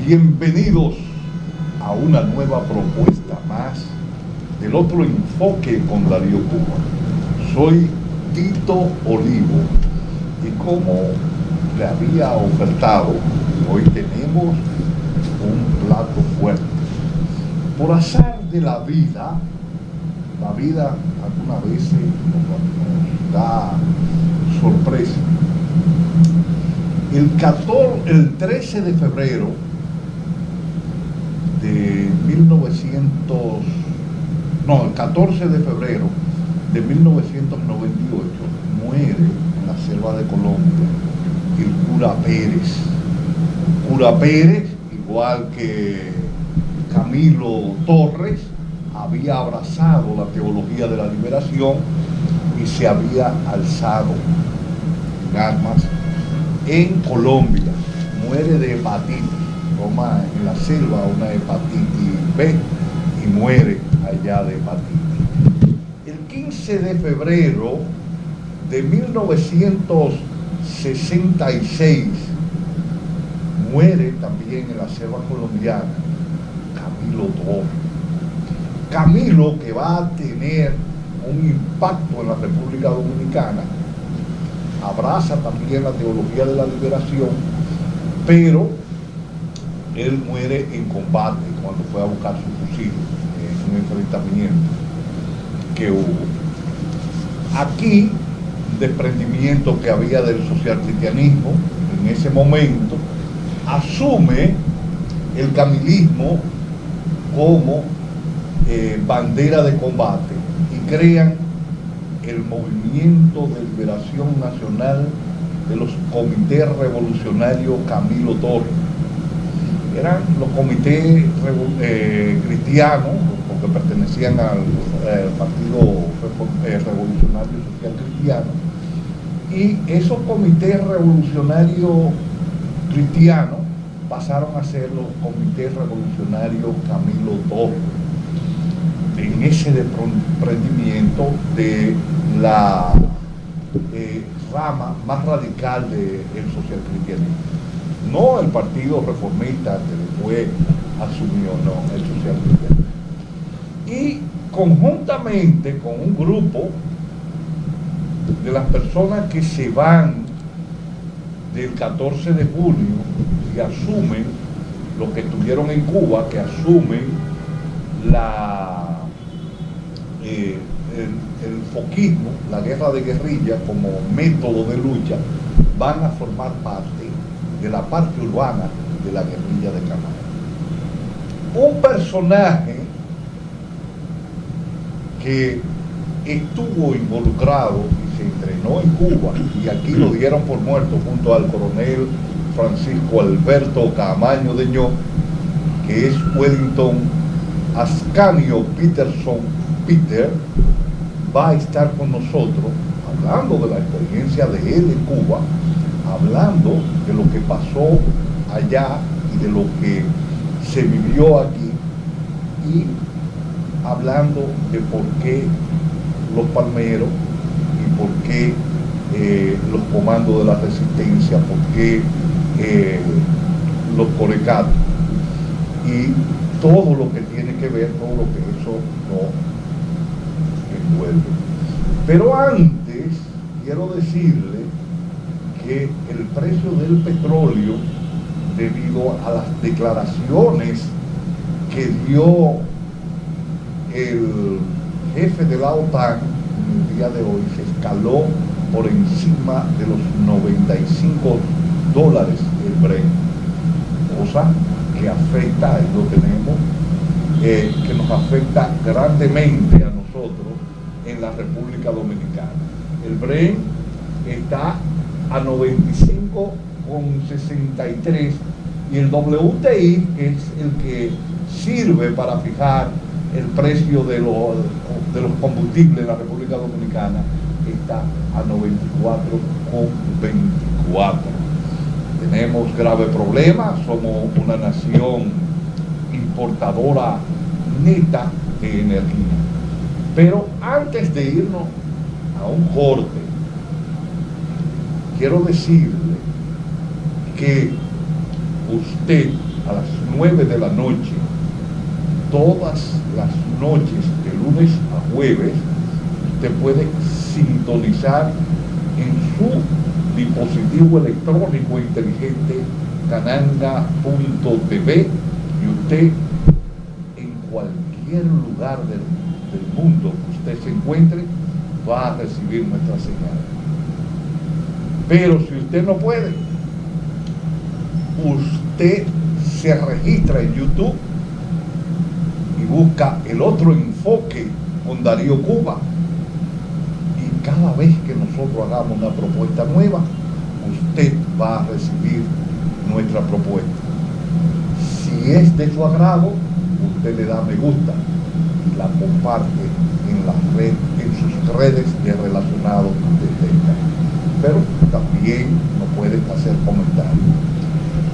Bienvenidos a una nueva propuesta más del otro enfoque con Darío Cuba. Soy Tito Olivo y como le había ofertado, hoy tenemos un plato fuerte. Por azar de la vida algunas veces nos da sorpresa. El 13 de febrero de el 14 de febrero de 1998 muere en la selva de Colombia el cura Pérez. Cura Pérez, igual que Camilo Torres, había abrazado la teología de la liberación y se había alzado en armas en Colombia. Muere de hepatitis, toma en la selva una hepatitis B y muere allá de hepatitis. El 15 de febrero de 1966 muere también en la selva colombiana Camilo Torres. Camilo, que va a tener un impacto en la República Dominicana, abraza también la teología de la liberación, pero él muere en combate cuando fue a buscar su fusil en un enfrentamiento que hubo. Aquí, un desprendimiento que había del socialcristianismo en ese momento, asume el camilismo como bandera de combate y crean el Movimiento de Liberación Nacional de los Comités Revolucionarios Camilo Torres. Eran los comités cristianos, porque pertenecían al Partido Revolucionario Social Cristiano, y esos comités revolucionarios cristianos pasaron a ser los comités revolucionarios Camilo Torres, en ese desprendimiento de la rama más radical del socialcristianismo. No el partido reformista que después asumió, no, el socialcristianismo. Y conjuntamente con un grupo de las personas que se van del 14 de junio y asumen, los que estuvieron en Cuba, que asumen el foquismo, la guerra de guerrilla como método de lucha, van a formar parte de la parte urbana de la guerrilla de Canadá. Un personaje que estuvo involucrado y se entrenó en Cuba, y aquí lo dieron por muerto junto al coronel Francisco Alberto Camaño Deñó, que es Wellington Ascanio Peterson Peter, va a estar con nosotros hablando de la experiencia de él en Cuba, hablando de lo que pasó allá y de lo que se vivió aquí, y hablando de por qué los palmeros y por qué los comandos de la resistencia, por qué los corecatos y todo lo que tiene que ver, todo lo que eso no envuelve. Pero antes quiero decirle que el precio del petróleo, debido a las declaraciones que dio el jefe de la OTAN en el día de hoy, se escaló por encima de los $95 el Brent, cosa que afecta, ahí lo tenemos, que nos afecta grandemente a nosotros en la República Dominicana. El Brent está a 95,63 y el WTI, que es el que sirve para fijar el precio de los combustibles en la República Dominicana, está a 94,24. Tenemos graves problemas, somos una nación importadora neta de energía. Pero antes de irnos a un corte, quiero decirle que usted a las 9 de la noche, todas las noches, de lunes a jueves. Usted puede sintonizar en su dispositivo electrónico inteligente cananga.tv, y usted en cualquier lugar del mundo que usted se encuentre va a recibir nuestra señal. Pero si usted no puede, usted se registra en YouTube y busca El Otro Enfoque con Darío Cuba, y cada vez que nosotros hagamos una propuesta nueva, usted va a recibir nuestra propuesta. Si es de su agrado, usted le da me gusta y la comparte en sus redes de relacionados que usted tenga. Pero también nos puede hacer comentarios.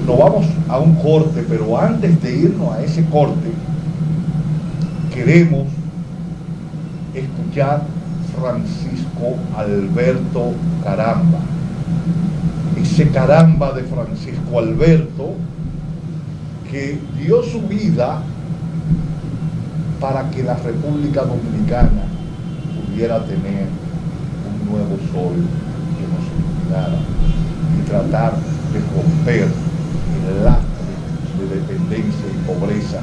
Nos vamos a un corte, pero antes de irnos a ese corte, queremos escuchar Francisco Alberto Caramba. Ese caramba de Francisco Alberto, que dio su vida para que la República Dominicana pudiera tener un nuevo sol que nos iluminara y tratar de romper el lastre de dependencia y pobreza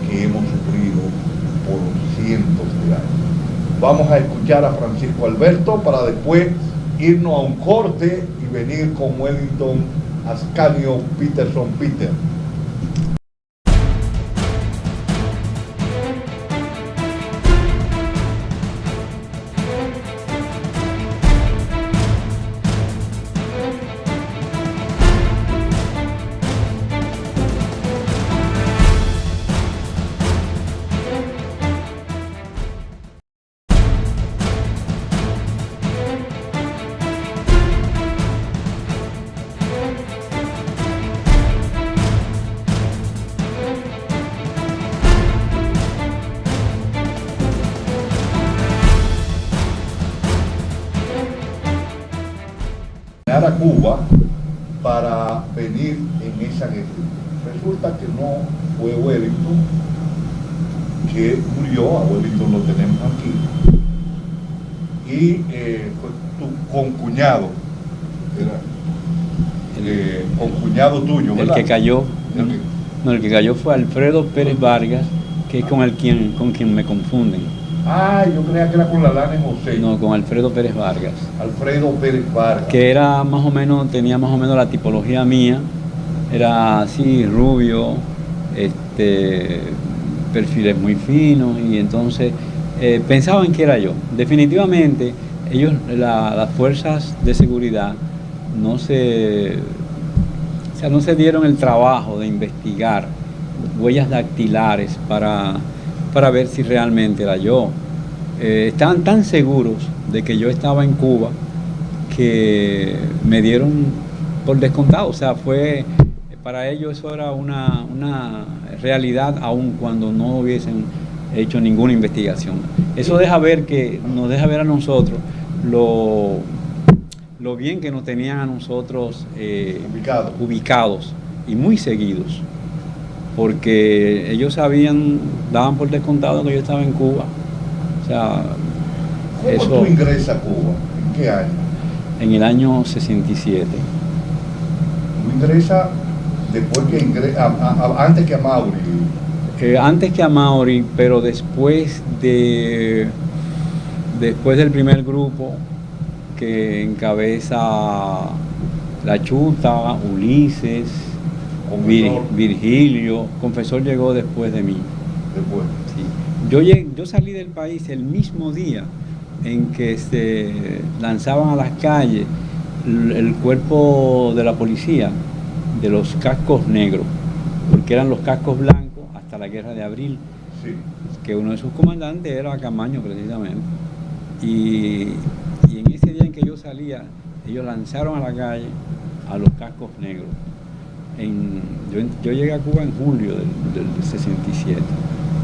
que hemos sufrido por cientos de años. Vamos a escuchar a Francisco Alberto para después irnos a un corte y venir con Wellington Ascanio Peterson Peter. A Cuba para venir en esa guerra. Resulta que no fue Wellington que murió, a Wellington lo tenemos aquí, y fue tu concuñado, concuñado tuyo, ¿verdad? El que cayó, no, el que cayó fue Alfredo Pérez Vargas, que es con quien me confunden. Ah, yo creía que era con Lalane José. No, con Alfredo Pérez Vargas. Alfredo Pérez Vargas. Que era más o menos, tenía más o menos la tipología mía. Era así, rubio, perfiles muy finos, y entonces pensaban que era yo. Definitivamente, ellos, las fuerzas de seguridad, no se dieron el trabajo de investigar huellas dactilares para ver si realmente era yo. Estaban tan seguros de que yo estaba en Cuba que me dieron por descontado. O sea, para ellos eso era una realidad, aun cuando no hubiesen hecho ninguna investigación. Eso nos deja ver a nosotros lo bien que nos tenían a nosotros ubicados y muy seguidos, porque ellos daban por descontado que yo estaba en Cuba. O sea, ¿Cómo tú ingresas a Cuba? ¿En qué año? En el año 67. ¿Tú ingresas después que antes que a Mauri? Antes que a Mauri, pero después del primer grupo que encabeza La Chuta, Ulises, Virgilio. Confesor llegó después de mí. Después. Sí. Yo salí del país el mismo día en que se lanzaban a las calles el cuerpo de la policía de los cascos negros, porque eran los cascos blancos hasta la Guerra de Abril, sí, que uno de sus comandantes era Camaño precisamente. Y en ese día en que yo salía, ellos lanzaron a la calle a los cascos negros. Yo llegué a Cuba en julio del 67.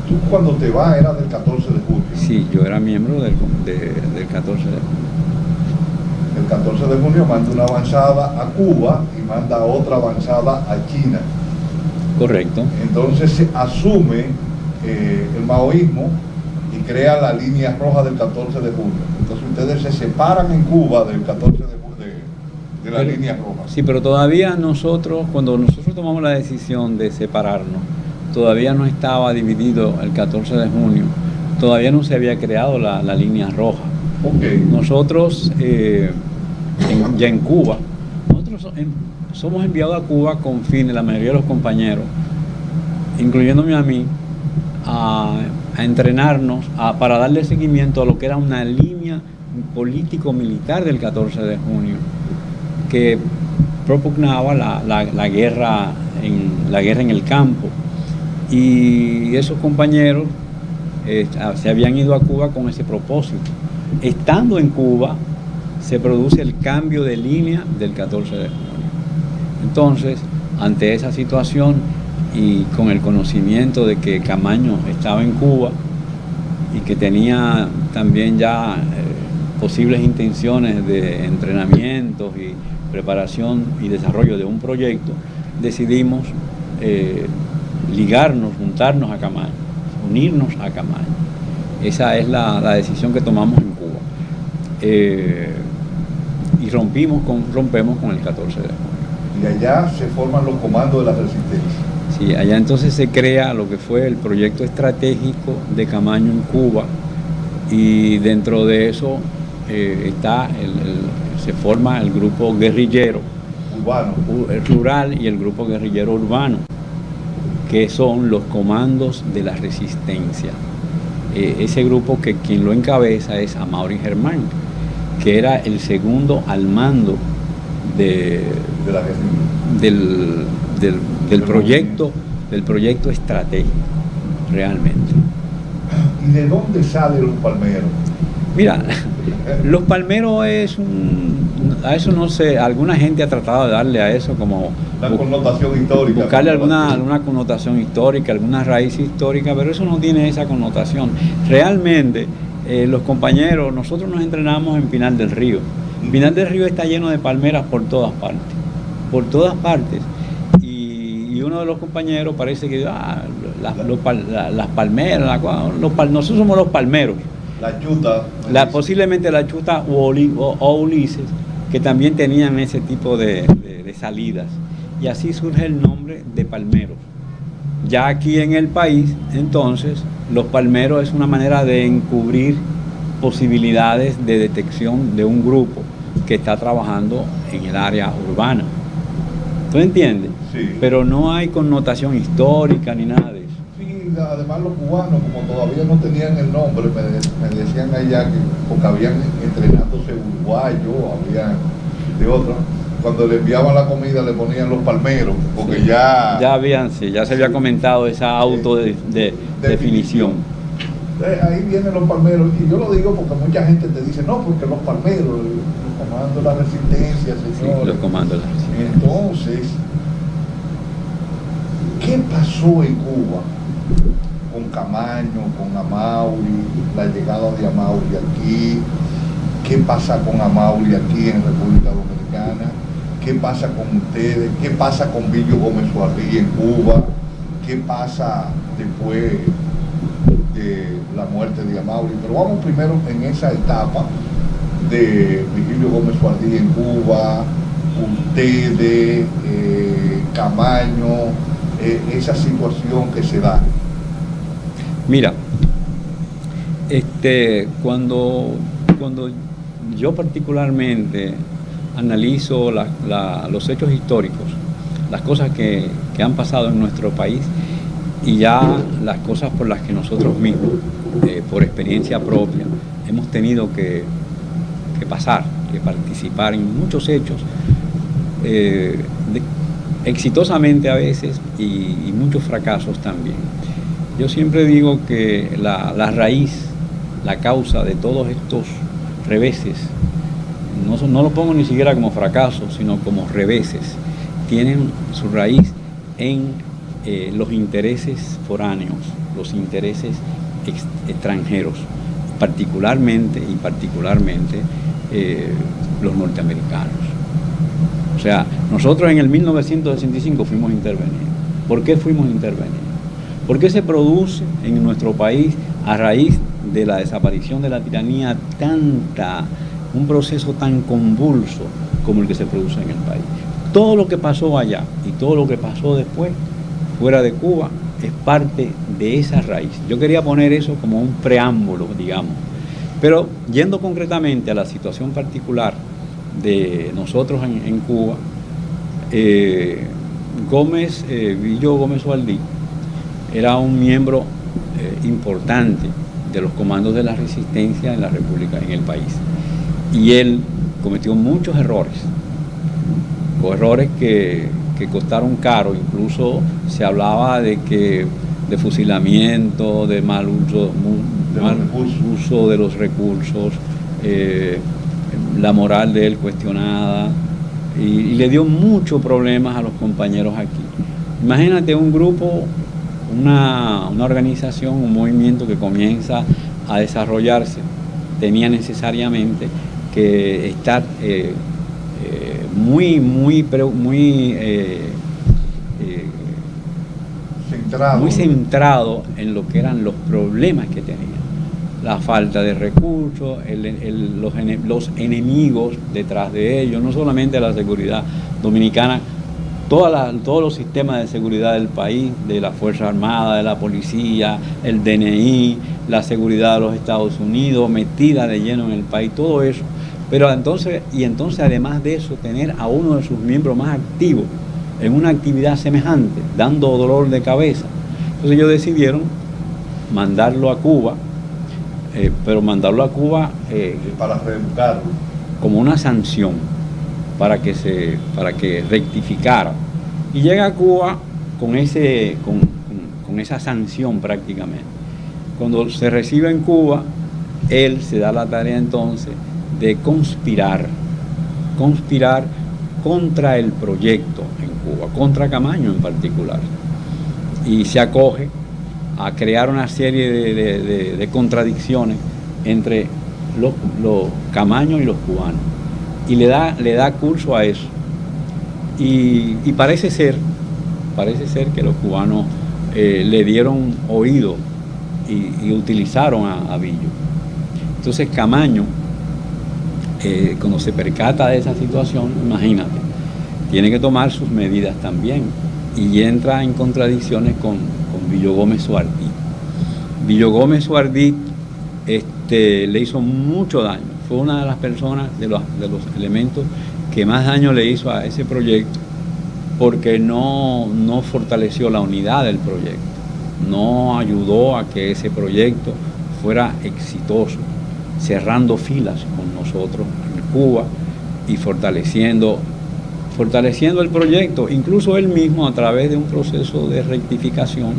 ¿Tú cuando te vas era del 14 de julio? Sí, yo era miembro del 14 de julio. El 14 de junio manda una avanzada a Cuba y manda otra avanzada a China. Correcto. Entonces se asume el maoísmo y crea la línea roja del 14 de junio. Entonces ustedes se separan en Cuba del 14 de junio, de la línea roja. Sí, pero todavía nosotros, cuando nosotros tomamos la decisión de separarnos, todavía no estaba dividido el 14 de junio, todavía no se había creado la línea roja. Okay. Nosotros, ya en Cuba, nosotros somos enviados a Cuba con fines, la mayoría de los compañeros, incluyéndome a mí, a entrenarnos, para darle seguimiento a lo que era una línea político-militar del 14 de junio, que propugnaba la guerra en el campo. Y esos compañeros se habían ido a Cuba con ese propósito. Estando en Cuba, se produce el cambio de línea del 14 de junio. Entonces, ante esa situación y con el conocimiento de que Camaño estaba en Cuba y que tenía también ya posibles intenciones de entrenamientos y preparación y desarrollo de un proyecto, decidimos ligarnos, juntarnos a Camaño, unirnos a Camaño. Esa es la decisión que tomamos en Cuba. Y rompemos con el 14 de junio. Y allá se forman los comandos de la resistencia. Sí, allá entonces se crea lo que fue el proyecto estratégico de Camaño en Cuba, y dentro de eso se forma el grupo guerrillero urbano, rural, y el grupo guerrillero urbano, que son los comandos de la resistencia. Ese grupo, que quien lo encabeza es Amaury Germán, que era el segundo al mando del proyecto estratégico, realmente. ¿Y de dónde salen los palmeros? Mira, los palmeros a eso no sé, alguna gente ha tratado de darle a eso como la connotación histórica. Buscarle alguna connotación histórica, alguna raíz histórica, pero eso no tiene esa connotación. Realmente, los compañeros, nosotros nos entrenamos en Pinar del Río. Pinar del Río está lleno de palmeras por todas partes. Y uno de los compañeros parece que las palmeras, nosotros somos los palmeros. La Chuta. Posiblemente la Chuta o Ulises, que también tenían ese tipo de salidas. Y así surge el nombre de palmeros. Ya aquí en el país, entonces, los palmeros es una manera de encubrir posibilidades de detección de un grupo que está trabajando en el área urbana. ¿Tú entiendes? Sí. Pero no hay connotación histórica ni nada de eso. Sí, además los cubanos, como todavía no tenían el nombre, me decían allá que porque habían entrenándose uruguayo, habían de otros, cuando le enviaban la comida le ponían los palmeros, porque sí, ya se había comentado esa definición. Ahí vienen los palmeros, y yo lo digo porque mucha gente te dice, no, porque los palmeros, los comandos de la resistencia, señor. Sí, los comandos de la resistencia. Entonces, ¿qué pasó en Cuba con Camaño, con Amaury, la llegada de Amaury aquí? ¿Qué pasa con Amaury aquí en República Dominicana? ¿Qué pasa con ustedes? ¿Qué pasa con Vigilio Gómez Suárez en Cuba? ¿Qué pasa después de la muerte de Amaury? Pero vamos primero en esa etapa de Vigilio Gómez Suárez en Cuba, ustedes, Camaño, esa situación que se da. Mira, cuando yo particularmente analizo los hechos históricos, las cosas que han pasado en nuestro país, y ya las cosas por las que nosotros mismos, por experiencia propia, hemos tenido que pasar, que participar en muchos hechos, exitosamente a veces, y muchos fracasos también. Yo siempre digo que la raíz, la causa de todos estos reveses, no lo pongo ni siquiera como fracaso, sino como reveses, tienen su raíz en los intereses foráneos, los intereses extranjeros, particularmente los norteamericanos. O sea, nosotros en el 1965 fuimos intervenidos. ¿Por qué fuimos intervenidos? ¿Por qué se produce en nuestro país, a raíz de la desaparición de la tiranía, un proceso tan convulso como el que se produce en el país? Todo lo que pasó allá y todo lo que pasó después, fuera de Cuba, es parte de esa raíz. Yo quería poner eso como un preámbulo, digamos. Pero yendo concretamente a la situación particular de nosotros en Cuba, Billo Gómez Suardí era un miembro importante de los comandos de la resistencia en la República, en el país. Y él cometió muchos errores que costaron caro. Incluso se hablaba de fusilamiento, de mal uso de los recursos, la moral de él cuestionada, y le dio muchos problemas a los compañeros aquí. Imagínate un grupo, una organización, un movimiento que comienza a desarrollarse, tenía necesariamente que estar muy centrado en lo que eran los problemas que tenían. La falta de recursos, los enemigos detrás de ellos, no solamente la seguridad dominicana, todos los sistemas de seguridad del país, de la Fuerza Armada, de la policía, el DNI, la seguridad de los Estados Unidos, metida de lleno en el país, todo eso. Pero entonces además de eso, tener a uno de sus miembros más activos en una actividad semejante, dando dolor de cabeza. Entonces ellos decidieron mandarlo a Cuba, pero mandarlo a Cuba para reeducarlo, como una sanción, para que rectificara. Y llega a Cuba con esa sanción prácticamente. Cuando se recibe en Cuba, él se da la tarea entonces de conspirar contra el proyecto en Cuba, contra Camaño en particular. Y se acoge a crear una serie de contradicciones entre los camaños y los cubanos. Y le da curso a eso. Y parece ser que los cubanos le dieron oído y utilizaron a Billo. Entonces Camaño, cuando se percata de esa situación, imagínate, tiene que tomar sus medidas también y entra en contradicciones con Billo Gómez Suardí. Billo Gómez Suardí le hizo mucho daño, fue una de las personas, de los elementos que más daño le hizo a ese proyecto, porque no fortaleció la unidad del proyecto, no ayudó a que ese proyecto fuera exitoso, cerrando filas con nosotros en Cuba y fortaleciendo el proyecto. Incluso él mismo, a través de un proceso de rectificación,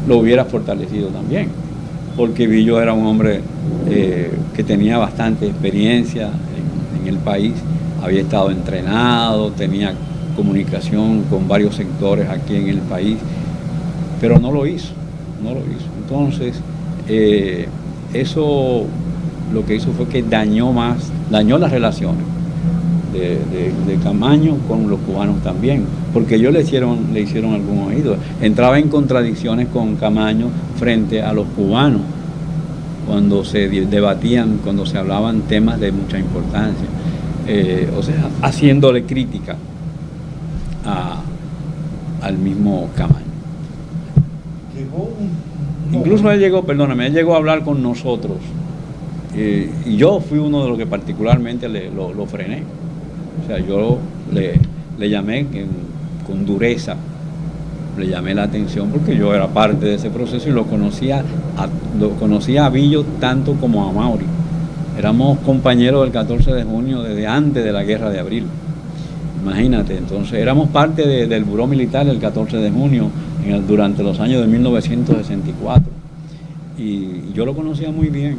lo hubiera fortalecido también, porque Billo era un hombre que tenía bastante experiencia en el país, había estado entrenado, tenía comunicación con varios sectores aquí en el país, pero no lo hizo. Entonces, eso lo que hizo fue que dañó las relaciones de Camaño con los cubanos también, porque ellos le hicieron algún oído. Entraba en contradicciones con Camaño frente a los cubanos cuando se debatían, cuando se hablaban temas de mucha importancia, haciéndole crítica al mismo Camaño. Incluso él llegó a hablar con nosotros, y yo fui uno de los que particularmente lo frené. O sea, yo le llamé con dureza, le llamé la atención, porque yo era parte de ese proceso y lo conocía a Billo tanto como a Mauri. Éramos compañeros del 14 de junio desde antes de la Guerra de Abril. Imagínate, entonces éramos parte del Buró Militar del 14 de junio durante los años de 1964. Y yo lo conocía muy bien.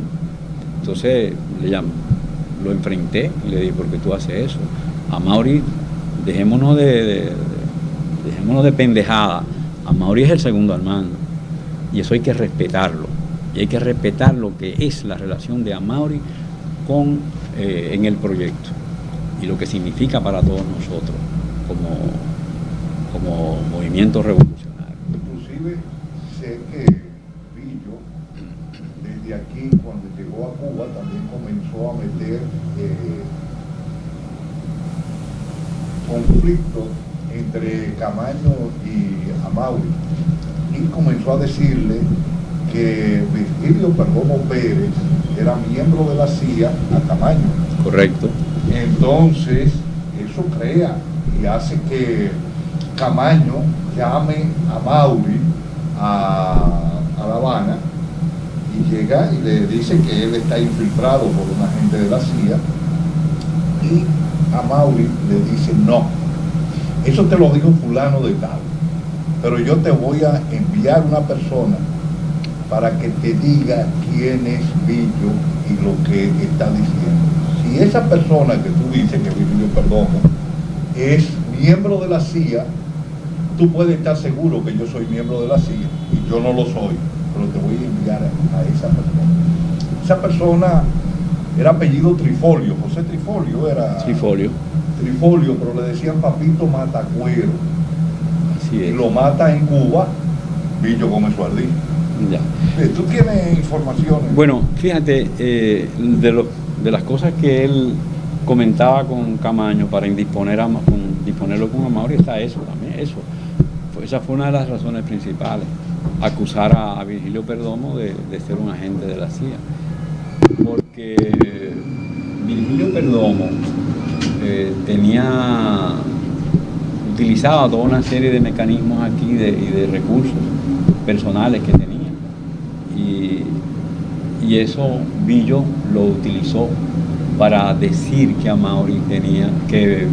Entonces lo enfrenté y le dije: ¿por qué tú haces eso? A Mauri, dejémonos de pendejada. A Mauri es el segundo al mando, y eso hay que respetarlo. Y hay que respetar lo que es la relación de Amaury en el proyecto, y lo que significa para todos nosotros como movimiento revolucionario. inclusive sé que Billo, desde aquí, cuando llegó a Cuba, también comenzó a meter conflictos entre Camaño y Amaury, y comenzó a decirle que Virgilio Perdomo Pérez era miembro de la CIA a Camaño. Correcto. Entonces, eso crea y hace que Camaño llame a Amaury a La Habana y llega y le dice que él está infiltrado por un agente de la CIA, y Amaury le dice: no, eso te lo dijo fulano de tal, pero yo te voy a enviar una persona para que te diga quién es Billo y lo que está diciendo. Si esa persona que tú dices que Virgilio Perdomo es miembro de la CIA, tú puedes estar seguro que yo soy miembro de la CIA, y yo no lo soy, pero te voy a enviar a esa persona. Esa persona era apellido Trifolio, José Trifolio era... Trifolio, pero le decían Papito Matacuero. así es. Y lo mata en Cuba Billo Gómez Suardí. Ya. ¿Tú tienes informaciones? Bueno, fíjate, de las cosas que él comentaba con Camaño para disponerlo con Amaury, está eso también, eso. Esa fue una de las razones principales, acusar a Virgilio Perdomo de ser un agente de la CIA. Porque Virgilio Perdomo utilizaba toda una serie de mecanismos aquí y de recursos personales que tenía. Y eso Billo lo utilizó para decir que Amaury tenía, que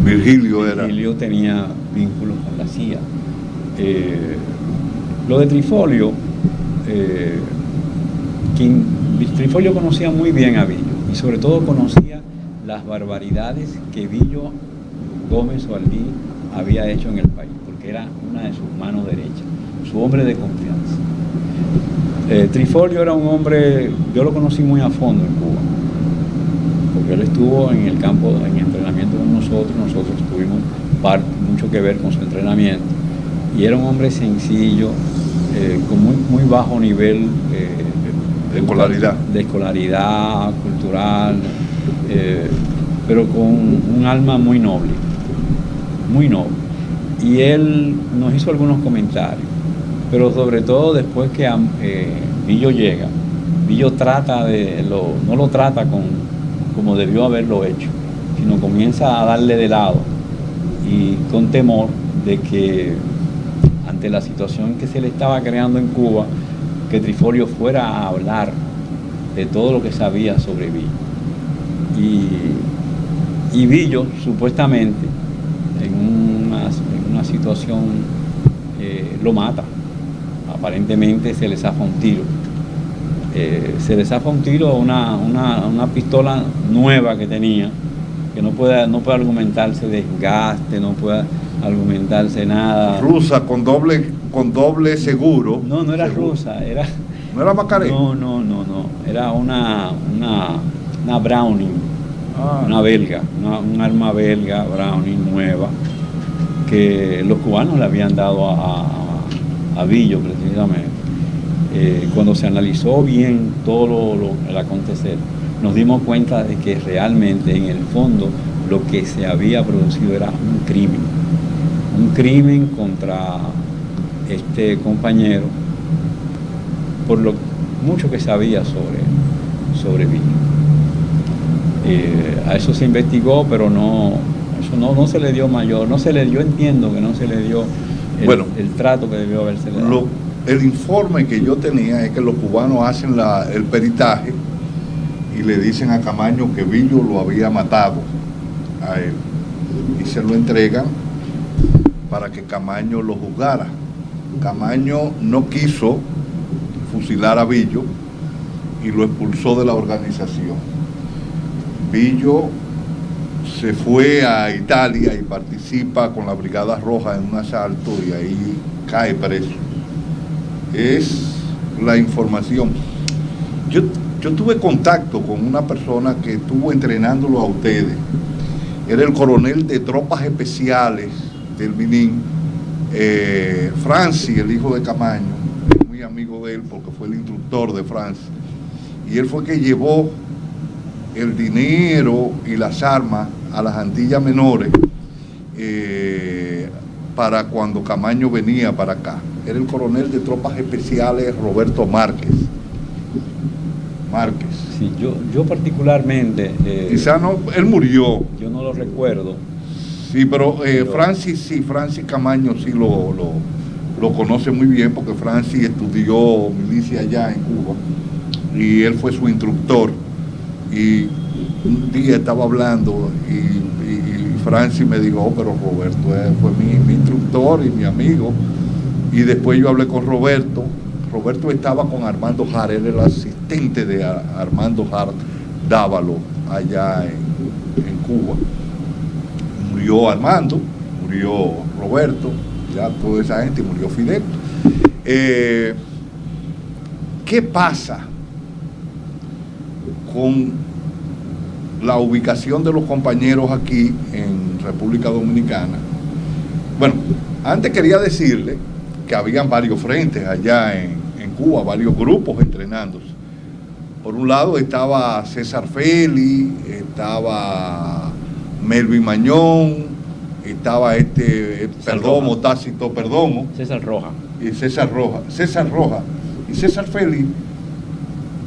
Virgilio tenía vínculos con la CIA. Lo de Trifolio, Trifolio conocía muy bien a Billo, y sobre todo conocía las barbaridades que Billo Gómez Suardí había hecho en el país, porque era una de sus manos derechas, su hombre de confianza. Trifolio era un hombre, yo lo conocí muy a fondo en Cuba, porque él estuvo en el campo, en entrenamiento con nosotros tuvimos mucho que ver con su entrenamiento, y era un hombre sencillo, con muy bajo nivel de escolaridad cultural, pero con un alma muy noble, y él nos hizo algunos comentarios, pero sobre todo después que Billo llega, Billo no lo trata como debió haberlo hecho, sino comienza a darle de lado, y con temor de que ante la situación que se le estaba creando en Cuba, que Trifolio fuera a hablar de todo lo que sabía sobre Billo. Y Billo, supuestamente, en una situación, lo mata. Aparentemente se le zafa un tiro. Una pistola nueva que tenía, que no puede argumentarse desgaste, no puede argumentarse nada. Rusa con doble seguro. No era rusa, era... ¿No era Macarena? No. Era una Browning, una belga, un arma belga Browning nueva, que los cubanos le habían dado a Billo precisamente. Cuando se analizó bien todo el acontecer, nos dimos cuenta de que realmente en el fondo lo que se había producido era un crimen contra este compañero, por lo mucho que sabía sobre Billo. A eso se investigó, pero no se le dio entiendo que no se le dio el trato que debió haberse dado. El informe que yo tenía es que los cubanos hacen el peritaje y le dicen a Camaño que Billo lo había matado a él, y se lo entregan para que Camaño lo juzgara. Camaño no quiso fusilar a Billo y lo expulsó de la organización. Billo se fue a Italia y participa con la Brigada Roja en un asalto, y ahí cae preso. Es la información. Yo tuve contacto con una persona que estuvo entrenándolo a ustedes. Era el coronel de tropas especiales del Minin, Francis, el hijo de Camaño, es muy amigo de él porque fue el instructor de Francis, y él fue que llevó el dinero y las armas a las Antillas Menores para cuando Camaño venía para acá. Era el coronel de tropas especiales Roberto Márquez. Sí, yo particularmente... quizá no, él murió. Yo no lo recuerdo. Sí, pero Francis Camaño sí lo conoce muy bien porque Francis estudió milicia allá en Cuba y él fue su instructor. Y un día estaba hablando y Francis me dijo, oh, pero Roberto fue mi instructor y mi amigo. Y después yo hablé con Roberto. Roberto estaba con Armando Jara, él era el asistente de Armando Jara Dávalo allá en Cuba. Murió Armando, murió Roberto, ya toda esa gente, murió Fidel. ¿Qué pasa con la ubicación de los compañeros aquí en República Dominicana? Bueno, antes quería decirle que habían varios frentes allá en Cuba, varios grupos entrenándose. Por un lado estaba César Félix, estaba Melvin Mañón, estaba Perdomo, Tácito Perdomo. César Roja. Y César Roja y César Félix,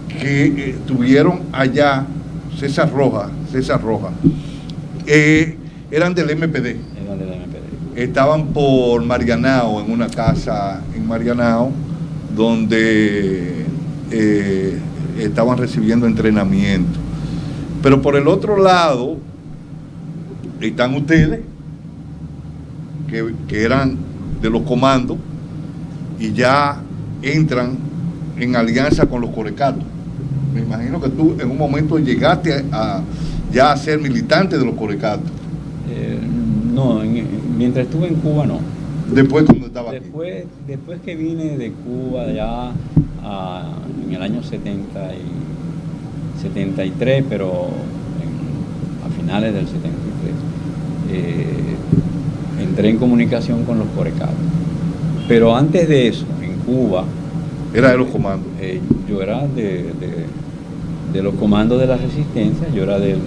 que tuvieron allá, César Roja, eran del MPD. Estaban por Marianao, en una casa en Marianao, donde estaban recibiendo entrenamiento. Pero por el otro lado están ustedes, que eran de los comandos, y ya entran en alianza con los corecatos. Me imagino que tú en un momento llegaste ya a ser militante de los corecatos. No, mientras estuve en Cuba no. Después cuando estaba aquí. Después que vine de Cuba ya en el año 73, pero a finales del 73, entré en comunicación con los corecatos. Pero antes de eso, en Cuba... ¿Era de los comandos? Yo era de los comandos de la resistencia, yo era del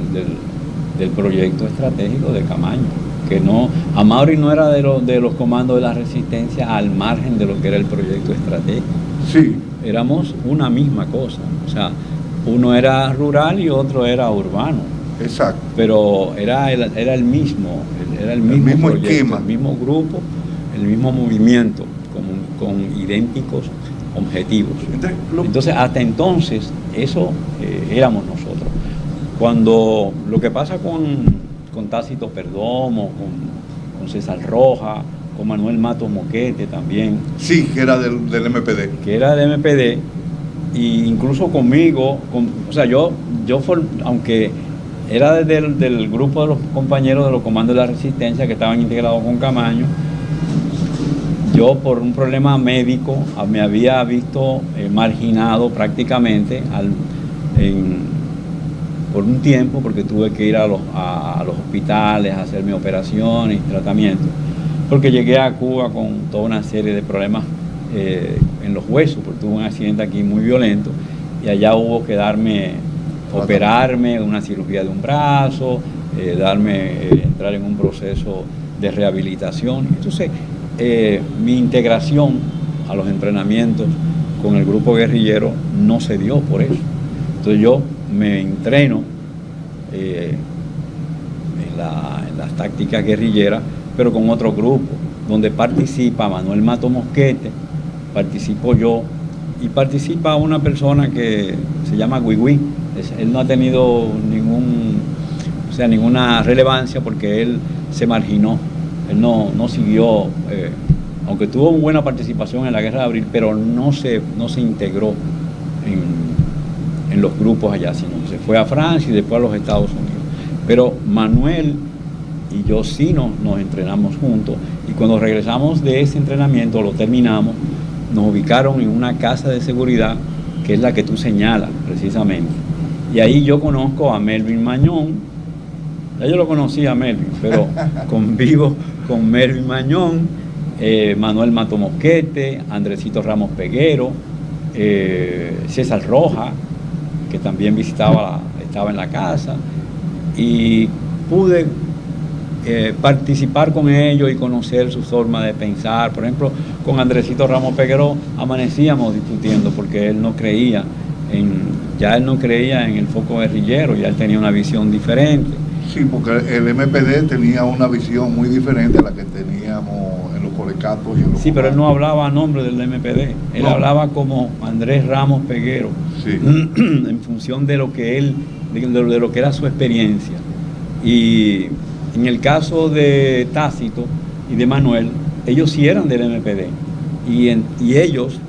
proyecto estratégico de Camaño, que no, Amaury no era de los comandos de la resistencia al margen de lo que era el proyecto estratégico. Sí. Éramos una misma cosa, o sea, uno era rural y otro era urbano. Exacto. Pero era el mismo proyecto, esquema, el mismo grupo, el mismo movimiento, con idénticos objetivos. Entonces, hasta entonces, eso éramos nosotros. Cuando lo que pasa con Tácito Perdomo, con César Roja, con Manuel Matos Moquete también. Sí, que era del MPD. Que era del MPD, e incluso conmigo, o sea, yo aunque era del grupo de los compañeros de los comandos de la resistencia que estaban integrados con Camaño, yo por un problema médico me había visto marginado prácticamente por un tiempo, porque tuve que ir a los hospitales a hacerme operaciones y tratamientos, porque llegué a Cuba con toda una serie de problemas en los huesos, porque tuve un accidente aquí muy violento y allá hubo que operarme, una cirugía de un brazo, entrar en un proceso de rehabilitación. Entonces, mi integración a los entrenamientos con el grupo guerrillero no se dio por eso. Entonces yo me entreno en las tácticas guerrilleras, pero con otro grupo, donde participa Manuel Matos Mosquete, participo yo, y participa una persona que se llama Guigüí. Él no ha tenido ninguna relevancia porque él se marginó. Él no siguió, aunque tuvo buena participación en la Guerra de Abril, pero no se integró en los grupos allá, sino que se fue a Francia y después a los Estados Unidos. Pero Manuel y yo sí nos entrenamos juntos, y cuando regresamos de ese entrenamiento, lo terminamos, nos ubicaron en una casa de seguridad, que es la que tú señalas precisamente. Y ahí yo conozco a Melvin Mañón. Ya yo lo conocía a Melvin, pero convivo con Melvin Mañón Manuel Mato Mosquete, Andresito Ramos Peguero, César Roja, que también estaba en la casa, y pude participar con ellos y conocer su forma de pensar. Por ejemplo, con Andresito Ramos Peguero amanecíamos discutiendo porque él no creía en el foco guerrillero, ya él tenía una visión diferente. Sí, porque el MPD tenía una visión muy diferente a la que teníamos en los colecatos y en los Sí, pero él no hablaba a nombre del MPD, él hablaba como Andrés Ramos Peguero, sí, en función de lo que él, de lo que era su experiencia. Y en el caso de Tácito y de Manuel, ellos sí eran del MPD, y ellos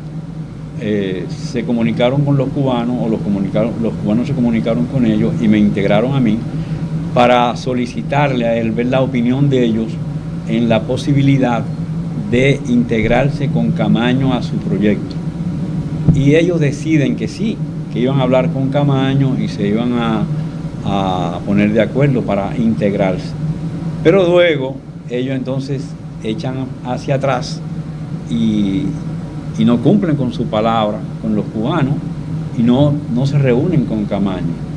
se comunicaron con los cubanos, o los cubanos se comunicaron con ellos y me integraron a mí para solicitarle a él ver la opinión de ellos en la posibilidad de integrarse con Camaño a su proyecto. Y ellos deciden que sí, que iban a hablar con Camaño y se iban a poner de acuerdo para integrarse. Pero luego ellos entonces echan hacia atrás y no cumplen con su palabra con los cubanos y no se reúnen con Camaño.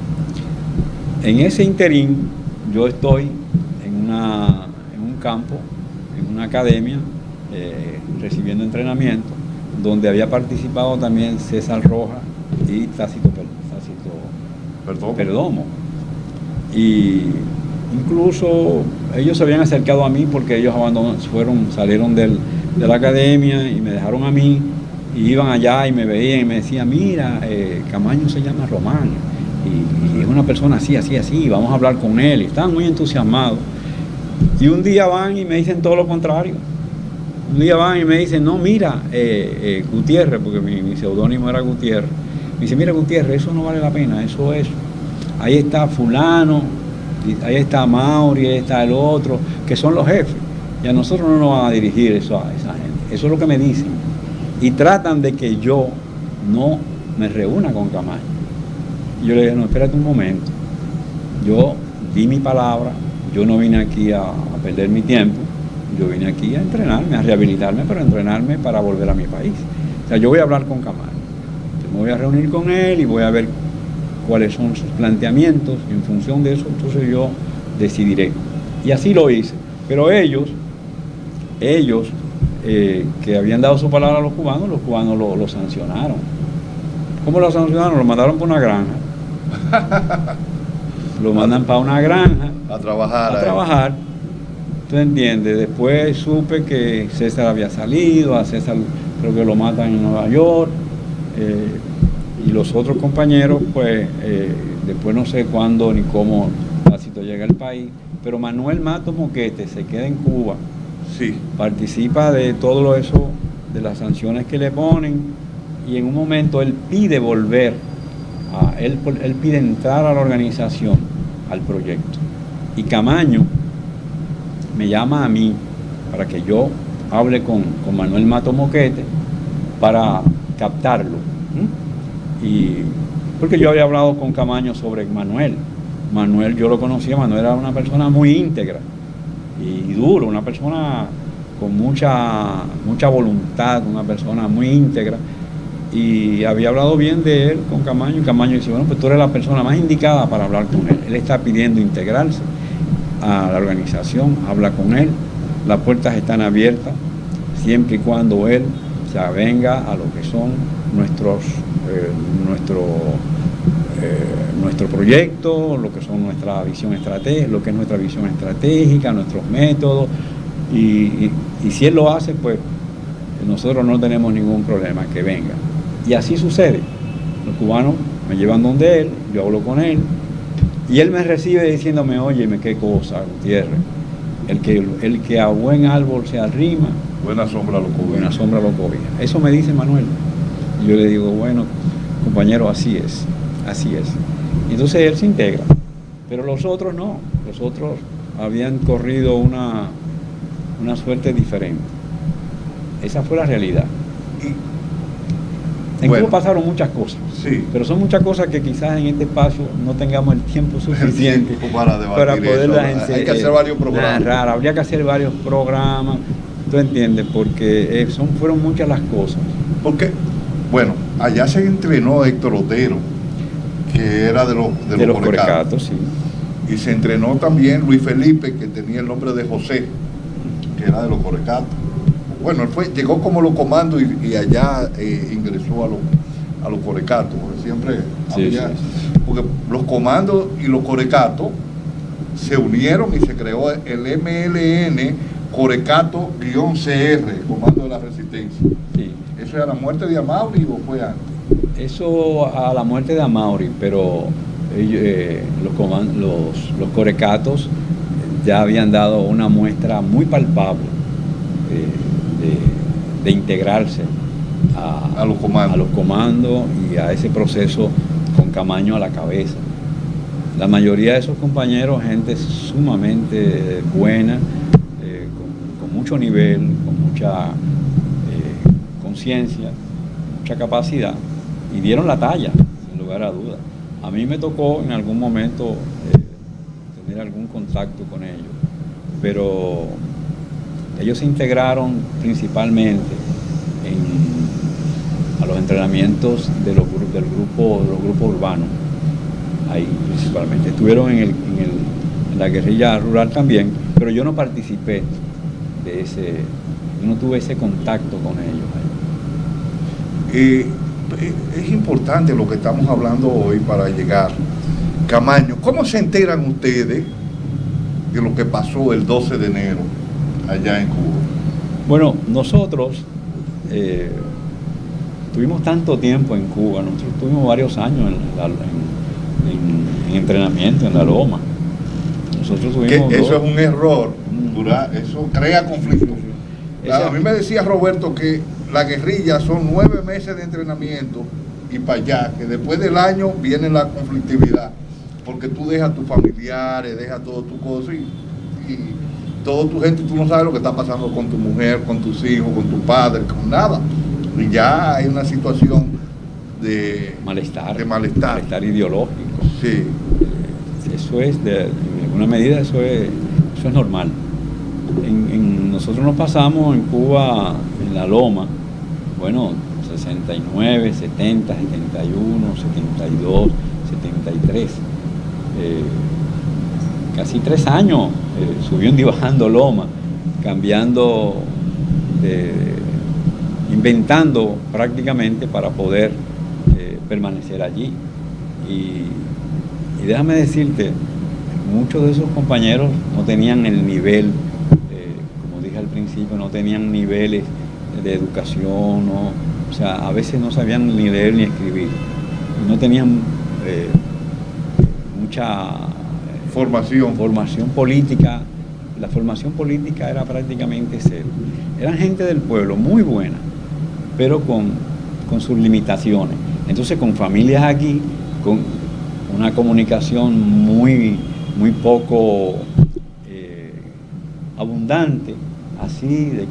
En ese interín yo estoy en un campo, en una academia, recibiendo entrenamiento, donde había participado también César Roja y Tácito Perdomo. Y incluso ellos se habían acercado a mí porque ellos salieron de la academia y me dejaron a mí, y iban allá y me veían y me decían, mira, Camaño se llama Román, y es una persona así, vamos a hablar con él, y estaban muy entusiasmados. Y un día van y me dicen todo lo contrario. Un día van y me dicen, no, mira, Gutiérrez, porque mi seudónimo era Gutiérrez, me dice, mira, Gutiérrez, eso no vale la pena, ahí está fulano, ahí está Mauri, ahí está el otro, que son los jefes, y a nosotros no nos van a dirigir eso a esa gente. Eso es lo que me dicen, y tratan de que yo no me reúna con Camaño. Y yo le dije, no, espérate un momento, yo di mi palabra, yo no vine aquí a perder mi tiempo, yo vine aquí a entrenarme, a rehabilitarme, pero a entrenarme para volver a mi país. O sea, yo voy a hablar con Camaño, me voy a reunir con él y voy a ver cuáles son sus planteamientos, y en función de eso entonces yo decidiré. Y así lo hice. Pero ellos que habían dado su palabra a los cubanos lo sancionaron. ¿Cómo lo sancionaron? Lo mandaron para una granja. Lo mandan para una granja a trabajar. ¿Tú entiendes? Después supe que César había salido, a César creo que lo matan en Nueva York, y los otros compañeros, pues, después no sé cuándo ni cómo Tácito llega al país, pero Manuel Mato Mosquete se queda en Cuba, sí, participa de todo eso, de las sanciones que le ponen, y en un momento él pide volver, él pide entrar a la organización, al proyecto, y Camaño me llama a mí para que yo hable con Manuel Mato Mosquete para captarlo. Y porque yo había hablado con Camaño sobre Manuel. Manuel, yo lo conocía, Manuel era una persona muy íntegra y duro, una persona con mucha voluntad, una persona muy íntegra, y había hablado bien de él con Camaño, y Camaño dice, bueno, pues tú eres la persona más indicada para hablar con él. Él está pidiendo integrarse a la organización, habla con él, las puertas están abiertas, siempre y cuando él se avenga a lo que son nuestro proyecto, lo que son nuestra visión estratégica, lo que es nuestra visión estratégica, nuestros métodos, y si él lo hace, pues nosotros no tenemos ningún problema, que venga. Y así sucede. Los cubanos me llevan donde él, yo hablo con él, y él me recibe diciéndome, óyeme, qué cosa, Gutiérrez, el que a buen árbol se arrima, buena sombra lo cobija. Buena sombra lo cobija. Eso me dice Manuel. Y yo le digo, bueno, compañero, así es. Y entonces él se integra. Pero los otros no. Los otros habían corrido una suerte diferente. Esa fue la realidad. En Cuba pasaron muchas cosas, sí, pero son muchas cosas que quizás en este espacio no tengamos el tiempo suficiente para poderlas hay que hacer varios programas. Habría que hacer varios programas, ¿Tú entiendes? Porque fueron muchas las cosas. Porque, bueno, allá se entrenó Héctor Otero, que era de los Corecatos, sí. Y se entrenó también Luis Felipe, que tenía el nombre de José, que era de los Corecatos. Bueno, él llegó como los comandos y allá ingresó a los Corecatos, porque siempre había... Sí. Porque los comandos y los Corecatos se unieron y se creó el MLN Corecato-CR, Comando de la Resistencia. Sí. ¿Eso era la muerte de Amaury o fue antes? Eso a la muerte de Amaury, pero los Corecatos ya habían dado una muestra muy palpable de integrarse a los comandos y a ese proceso con Camaño a la cabeza. La mayoría de esos compañeros, gente sumamente buena, con mucho nivel, con mucha conciencia, mucha capacidad, y dieron la talla, sin lugar a dudas. A mí me tocó en algún momento tener algún contacto con ellos, pero ellos se integraron principalmente a los entrenamientos de los grupos urbanos, ahí principalmente. Estuvieron en la guerrilla rural también, pero yo no participé yo no tuve ese contacto con ellos. Es importante lo que estamos hablando hoy para llegar. Camaño, ¿cómo se enteran ustedes de lo que pasó el 12 de enero allá en Cuba? Bueno, nosotros tuvimos tanto tiempo en Cuba, nosotros tuvimos varios años en entrenamiento en la Loma. Nosotros tuvimos eso es un error, eso crea conflicto. A mí me decía Roberto que la guerrilla son 9 meses de entrenamiento y para allá, que después del año viene la conflictividad, porque tú dejas tus familiares, dejas todo tu cosa y toda tu gente, tú no sabes lo que está pasando con tu mujer, con tus hijos, con tu padre, con nada. Y ya hay una situación de malestar ideológico. Sí. Eso es, en alguna medida, eso es normal. Nosotros nos pasamos en Cuba, en la Loma, bueno, 69, 70, 71, 72, 73. Casi 3 años subiendo y bajando Loma, cambiando, inventando prácticamente para poder permanecer allí. Y déjame decirte, muchos de esos compañeros no tenían el nivel, como dije al principio, no tenían niveles de educación, o sea, a veces no sabían ni leer ni escribir, no tenían mucha formación política. La formación política era prácticamente cero. Eran gente del pueblo muy buena, pero con sus limitaciones. Entonces, con familias aquí, con una comunicación muy poco abundante, así de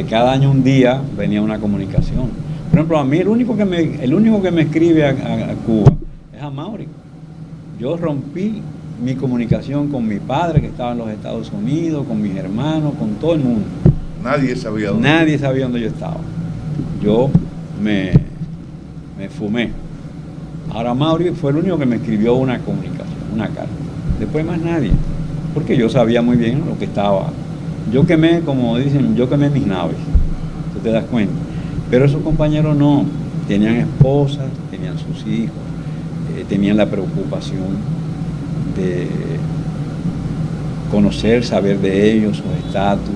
cada año un día venía una comunicación. Por ejemplo, a mí el único que me escribe a Cuba es Amaury. Yo rompí mi comunicación con mi padre, que estaba en los Estados Unidos, con mis hermanos, con todo el mundo. Nadie sabía dónde yo estaba. Yo me fumé. Ahora Amaury fue el único que me escribió una comunicación, una carta. Después más nadie, porque yo sabía muy bien lo que estaba. Yo quemé, como dicen, mis naves. ¿Tú te das cuenta? Pero esos compañeros no. Tenían esposas, tenían sus hijos, tenían la preocupación de conocer, saber de ellos, su estatus.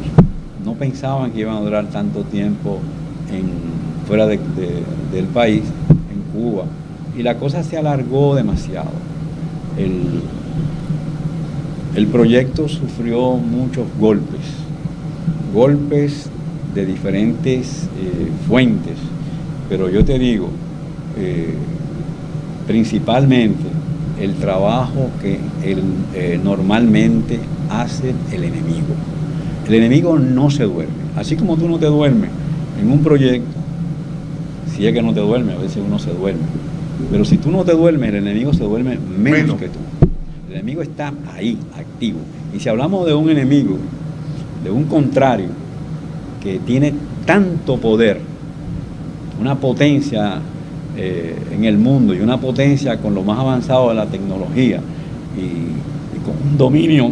No pensaban que iban a durar tanto tiempo fuera del país, en Cuba. Y la cosa se alargó demasiado. El proyecto sufrió muchos golpes de diferentes fuentes, pero yo te digo, principalmente el trabajo que normalmente hace el enemigo. El enemigo no se duerme. Así como tú no te duermes en un proyecto, si es que no te duermes, a veces uno se duerme. Pero si tú no te duermes, el enemigo se duerme menos que tú. El enemigo está ahí, activo. Y si hablamos de un enemigo, de un contrario que tiene tanto poder, una potencia en el mundo y una potencia con lo más avanzado de la tecnología y con un dominio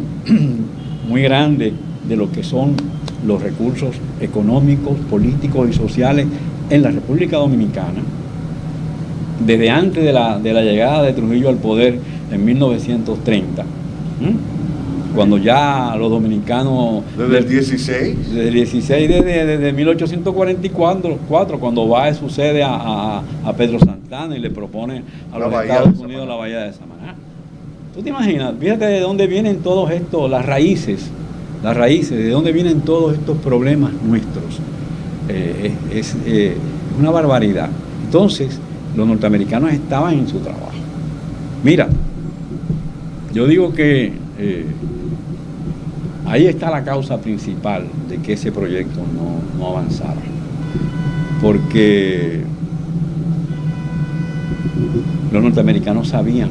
muy grande de lo que son los recursos económicos, políticos y sociales en la República Dominicana, desde antes de la llegada de Trujillo al poder en 1930, cuando ya los dominicanos... ¿Desde el 16? Desde el 16, desde 1844, cuando Báez sucede a Pedro Santana y le propone a los Estados Unidos la Bahía de Samaná. ¿Tú te imaginas? Fíjate de dónde vienen todos estos, las raíces, de dónde vienen todos estos problemas nuestros. Es una barbaridad. Entonces, los norteamericanos estaban en su trabajo. Mira, yo digo que ahí está la causa principal de que ese proyecto no avanzara. Porque los norteamericanos sabían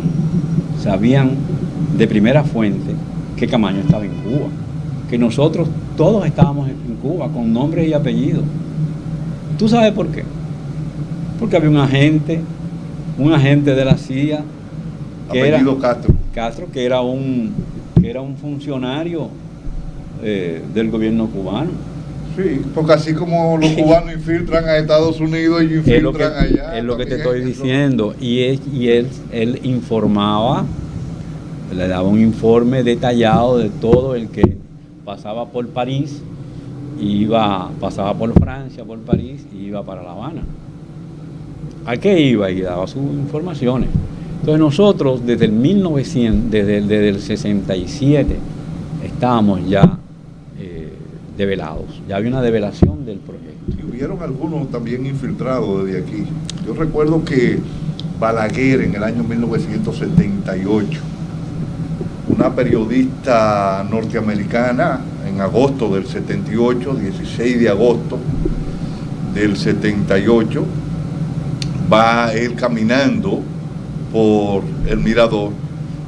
de primera fuente que Camaño estaba en Cuba, que nosotros todos estábamos en Cuba con nombres y apellidos. ¿Tú sabes por qué? Porque había un agente de la CIA apellido Castro, que era un funcionario del gobierno cubano. Sí, porque así como los cubanos infiltran a Estados Unidos y infiltran allá. Es lo que te estoy diciendo. Y él informaba, le daba un informe detallado de todo el que pasaba por París, pasaba por Francia, por París y iba para La Habana. ¿A qué iba? Y daba sus informaciones. Entonces nosotros desde el 67 estábamos ya develados. Ya había una develación del proyecto. Y hubieron algunos también infiltrados desde aquí. Yo recuerdo que Balaguer en el año 1978, una periodista norteamericana, en agosto del 78, 16 de agosto del 78, va él caminando por el mirador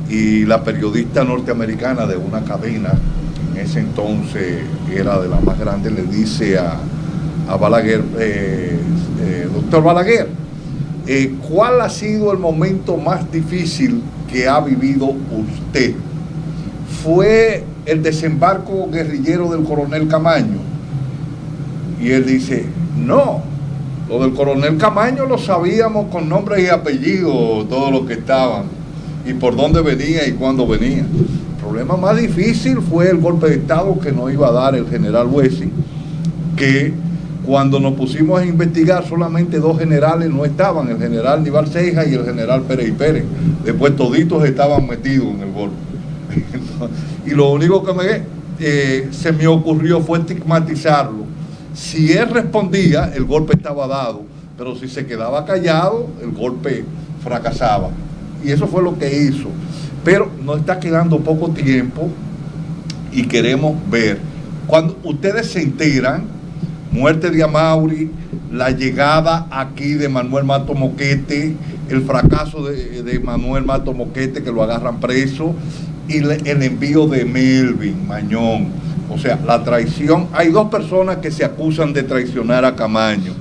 y la periodista norteamericana de una cadena, en ese entonces era de la más grande, le dice a Balaguer, doctor Balaguer, ¿cuál ha sido el momento más difícil que ha vivido usted? ¿Fue el desembarco guerrillero del coronel Camaño? Y él dice, no, lo del coronel Camaño lo sabíamos con nombre y apellido, todos los que estaban, y por dónde venía y cuándo venía. El problema más difícil fue el golpe de Estado que nos iba a dar el general Wessing, que cuando nos pusimos a investigar solamente dos generales no estaban, el general Nival Ceja y el general Pérez y Pérez. Después toditos estaban metidos en el golpe. Y lo único que se me ocurrió fue estigmatizarlo. Si él respondía, el golpe estaba dado, pero si se quedaba callado, el golpe fracasaba. Y eso fue lo que hizo. Pero nos está quedando poco tiempo y queremos ver. Cuando ustedes se enteran, muerte de Amaury, la llegada aquí de Manuel Mato Moquete, el fracaso de Manuel Mato Moquete, que lo agarran preso, y el envío de Melvin Mañón. O sea, la traición. Hay dos personas que se acusan de traicionar a Camaño.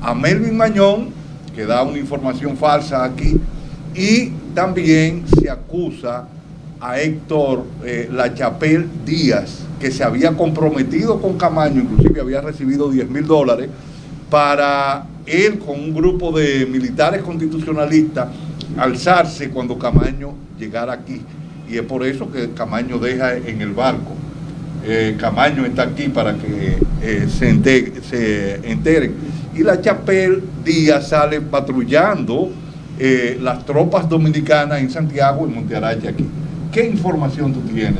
A Melvin Mañón, que da una información falsa aquí, y también se acusa a Héctor Lachapelle Díaz, que se había comprometido con Camaño, inclusive había recibido $10,000 para él con un grupo de militares constitucionalistas alzarse cuando Camaño llegara aquí. Y es por eso que Camaño deja en el barco. Camaño está aquí para que se enteren. Y Lachapelle Díaz sale patrullando las tropas dominicanas en Santiago y Montearache aquí. ¿Qué información tú tienes de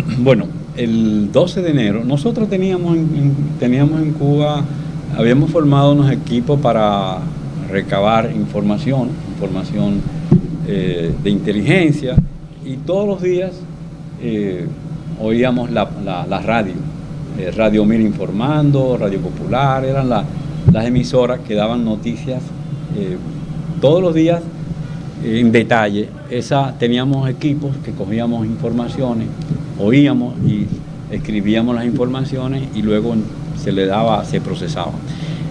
eso? Bueno, el 12 de enero nosotros teníamos en Cuba, habíamos formado unos equipos para recabar información de inteligencia, y todos los días oíamos la radio, Radio Mil Informando, Radio Popular, eran las emisoras que daban noticias todos los días en detalle. Teníamos equipos que cogíamos informaciones, oíamos y escribíamos las informaciones y luego se procesaba.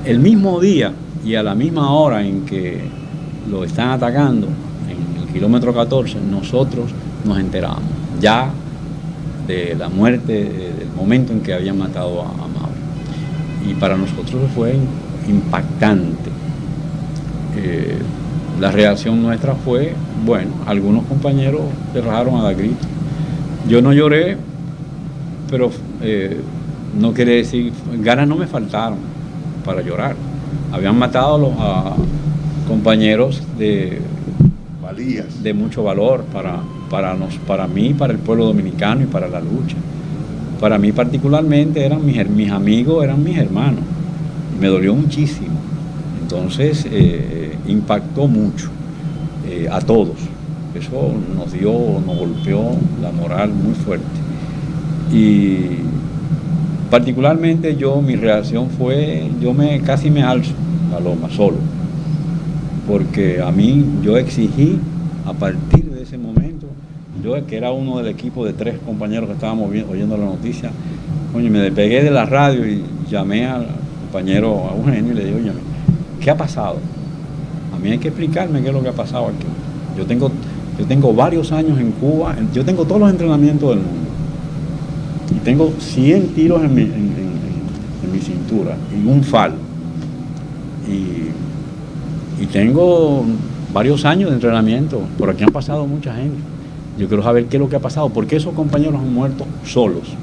El mismo día y a la misma hora en que lo están atacando, en el kilómetro 14, nosotros nos enteramos ya de la muerte, del momento en que habían matado a Mauri. Y para nosotros fue impactante. La reacción nuestra fue, bueno, algunos compañeros se rajaron a dar gritos. Yo no lloré, pero no quiere decir, ganas no me faltaron para llorar. Habían matado a compañeros de mucho valor para mí, para el pueblo dominicano y para la lucha. Para mí particularmente eran mis amigos, eran mis hermanos. Y me dolió muchísimo. Entonces impactó mucho a todos. Eso nos golpeó la moral muy fuerte. Y particularmente mi reacción fue, casi me alzo a loma solo. Porque yo exigí, a partir de ese momento, yo que era uno del equipo de 3 compañeros que estábamos oyendo la noticia, me despegué de la radio y llamé al compañero a Eugenio y le dije, oye, ¿qué ha pasado? A mí hay que explicarme qué es lo que ha pasado aquí. Yo tengo varios años en Cuba, yo tengo todos los entrenamientos del mundo. Y tengo 100 tiros en mi cintura y un FAL. Y tengo varios años de entrenamiento. Por aquí han pasado mucha gente. Yo quiero saber qué es lo que ha pasado. ¿Por qué esos compañeros han muerto solos?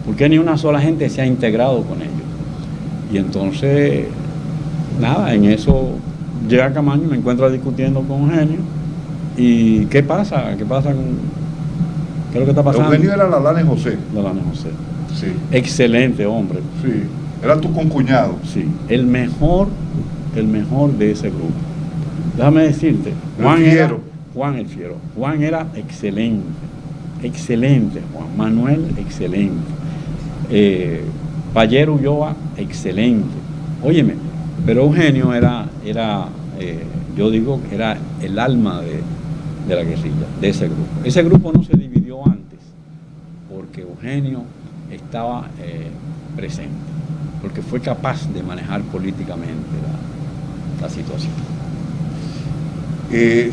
¿Por qué ni una sola gente se ha integrado con ellos? Y entonces, nada, en eso llega Camaño y me encuentra discutiendo con Eugenio. ¿Y qué pasa? ¿Qué pasa con...? ¿Qué es lo que está pasando? Eugenio era Lalane José. Lalane José. Sí. Excelente hombre. Sí. Era tu concuñado. Sí. El mejor de ese grupo. Déjame decirte, Juan el Fiero. Juan era excelente. Excelente, Juan. Manuel, excelente. Payero Ulloa, excelente. Óyeme, pero Eugenio era yo digo que era el alma de la guerrilla, de ese grupo. Ese grupo no se dividió antes, porque Eugenio estaba presente, porque fue capaz de manejar políticamente la situación.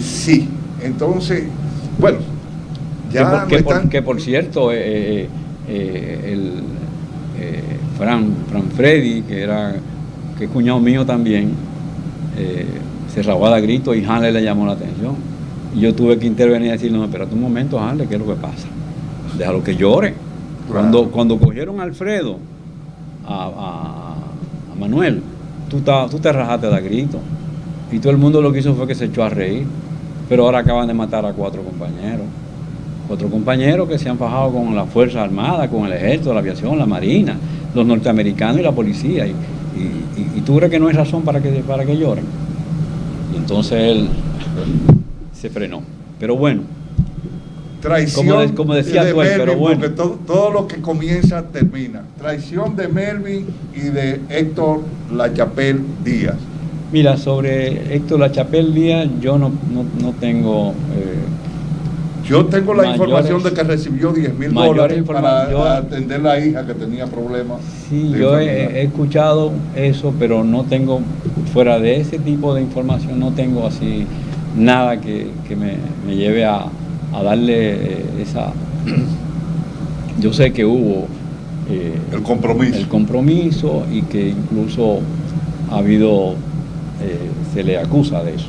Sí, entonces, bueno, ya que por cierto, Fran Freddy, que es cuñado mío también, se rabó a dar gritos y Hanley le llamó la atención. Y yo tuve que intervenir y decirle, no, espérate un momento, Hanley, ¿qué es lo que pasa? Déjalo que llore. Claro. Cuando cogieron a Alfredo, a Manuel, tú te rajaste a dar gritos. Y todo el mundo lo que hizo fue que se echó a reír. Pero ahora acaban de matar a 4 compañeros. 4 compañeros que se han fajado con las Fuerzas Armadas, con el Ejército, la Aviación, la Marina, los norteamericanos y la policía. Y tú crees que no hay razón para que lloren. Y entonces él se frenó. Pero bueno. Traición como decía de tú, Melvin, pero bueno. Porque todo lo que comienza termina. Traición de Melvin y de Héctor Lachapelle Díaz. Mira, sobre Héctor Lachapelle Díaz, yo no tengo... yo tengo la información de que recibió $10,000 para atender a la hija que tenía problemas. Sí, yo he escuchado eso, pero no tengo, fuera de ese tipo de información, no tengo así nada que me lleve a darle esa... Yo sé que hubo... el compromiso y que incluso ha habido... se le acusa de eso.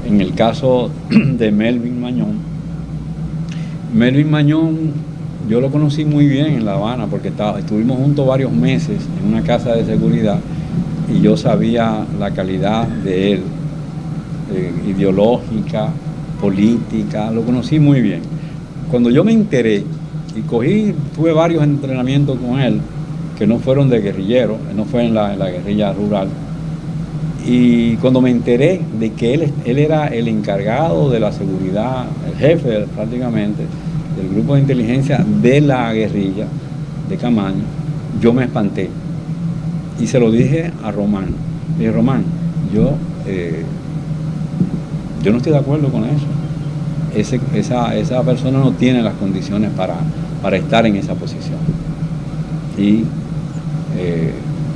En el caso de Melvin Mañón, yo lo conocí muy bien en La Habana porque estuvimos juntos varios meses en una casa de seguridad y yo sabía la calidad de él, ideológica, política, lo conocí muy bien. Cuando yo me enteré y tuve varios entrenamientos con él que no fueron de guerrillero, no fue en la guerrilla rural. Y cuando me enteré de que él era el encargado de la seguridad, el jefe prácticamente del grupo de inteligencia de la guerrilla de Camaño, yo me espanté. Y se lo dije a Román. Le dije, Román, yo no estoy de acuerdo con eso. Esa persona no tiene las condiciones para estar en esa posición. Y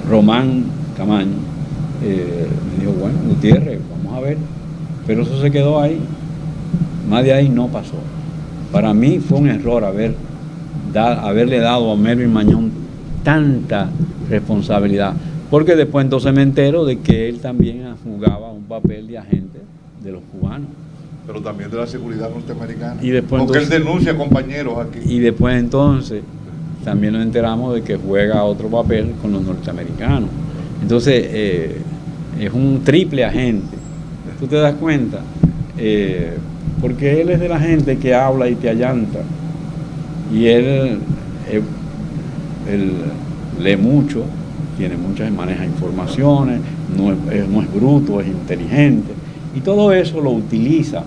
Román Camaño me dijo, bueno, Gutiérrez, vamos a ver. Pero eso se quedó ahí. Más de ahí no pasó. Para mí fue un error haberle dado a Melvin Mañón tanta responsabilidad, porque después entonces me entero de que él también jugaba un papel de agente de los cubanos. Pero también de la seguridad norteamericana. Y después, porque entonces, él denuncia compañeros aquí. Y después entonces también nos enteramos de que juega otro papel con los norteamericanos. Entonces es un triple agente. ¿Tú te das cuenta? Porque él es de la gente que habla y te allanta. Y él lee mucho, maneja informaciones, no es bruto, es inteligente. Y todo eso lo utiliza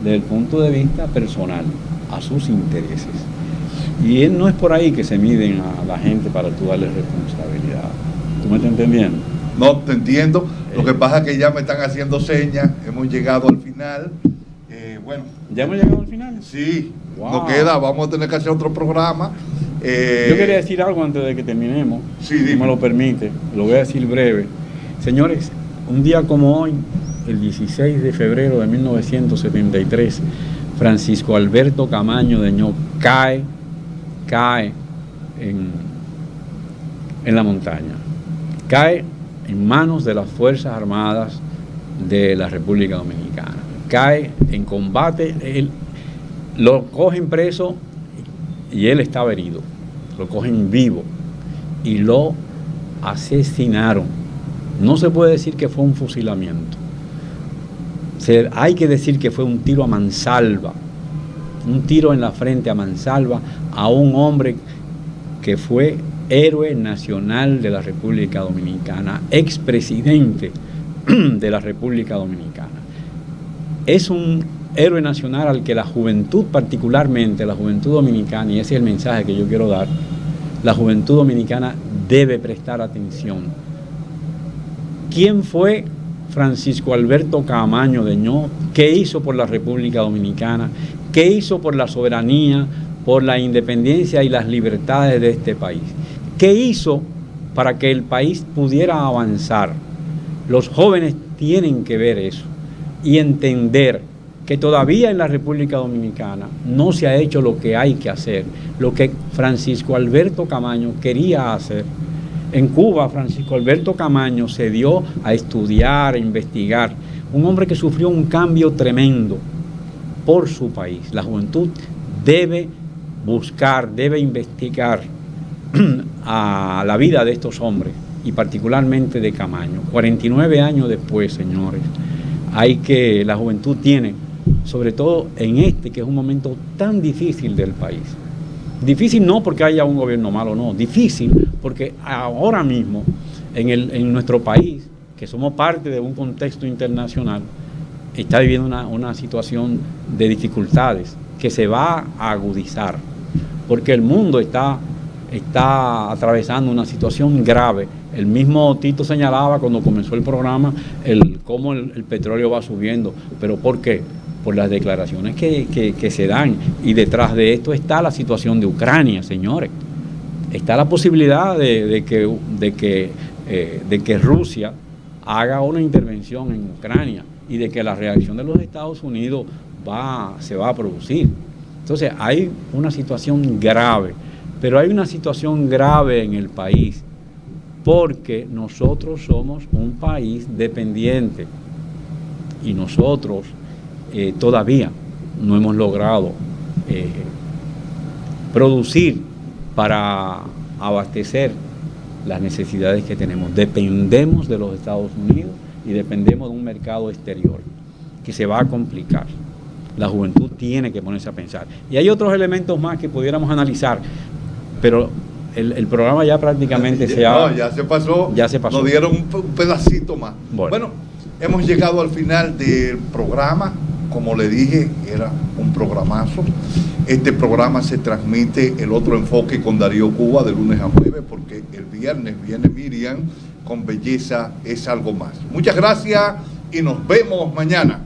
desde el punto de vista personal, a sus intereses. Y él no es por ahí que se miden a la gente para tú darle responsabilidad. ¿Tú me estás entendiendo? No, te entiendo. Lo que pasa es que ya me están haciendo señas, hemos llegado al final. Bueno. ¿Ya hemos llegado al final? Sí, wow. Nos queda, vamos a tener que hacer otro programa. Yo quería decir algo antes de que terminemos, sí, si me lo permite, lo voy a decir breve. Señores, un día como hoy, el 16 de febrero de 1973, Francisco Alberto Camaño de Ño cae en la montaña, cae en manos de las Fuerzas Armadas de la República Dominicana, cae en combate, lo cogen preso y él estaba herido, lo cogen vivo y lo asesinaron. No se puede decir que fue un fusilamiento, hay que decir que fue un tiro a mansalva, un tiro en la frente a mansalva a un hombre que fue héroe nacional de la República Dominicana, expresidente de la República Dominicana. Es un héroe nacional al que la juventud, particularmente la juventud dominicana, y ese es el mensaje que yo quiero dar, la juventud dominicana debe prestar atención. ¿Quién fue Francisco Alberto Camaño de Ño? ¿Qué hizo por la República Dominicana? ¿Qué hizo por la soberanía, por la independencia y las libertades de este país? ¿Qué hizo para que el país pudiera avanzar? Los jóvenes tienen que ver eso y entender que todavía en la República Dominicana no se ha hecho lo que hay que hacer, lo que Francisco Alberto Camaño quería hacer. En Cuba, Francisco Alberto Camaño se dio a estudiar, a investigar, un hombre que sufrió un cambio tremendo por su país. La juventud debe buscar, debe investigar a la vida de estos hombres y particularmente de Camaño. 49 años después, señores, la juventud tiene, sobre todo en que es un momento tan difícil del país. Difícil no porque haya un gobierno malo, no, difícil porque ahora mismo en nuestro país, que somos parte de un contexto internacional, está viviendo una situación de dificultades que se va a agudizar, porque el mundo está atravesando una situación grave. El mismo Tito señalaba cuando comenzó el programa cómo el petróleo va subiendo. ¿Pero por qué? Por las declaraciones que se dan. Y detrás de esto está la situación de Ucrania, señores. Está la posibilidad de que Rusia haga una intervención en Ucrania y de que la reacción de los Estados Unidos se va a producir. Entonces hay una situación grave, pero hay una situación grave en el país porque nosotros somos un país dependiente y nosotros todavía no hemos logrado producir para abastecer las necesidades que tenemos. Dependemos de los Estados Unidos y dependemos de un mercado exterior que se va a complicar. La juventud tiene que ponerse a pensar. Y hay otros elementos más que pudiéramos analizar, pero el programa ya prácticamente ya se pasó. Nos dieron un pedacito más. Bueno, hemos llegado al final del programa. Como le dije, era un programazo. Este programa se transmite El Otro Enfoque con Darío Cuba de lunes a jueves, porque el viernes viene Miriam con Belleza es algo más. Muchas gracias y nos vemos mañana.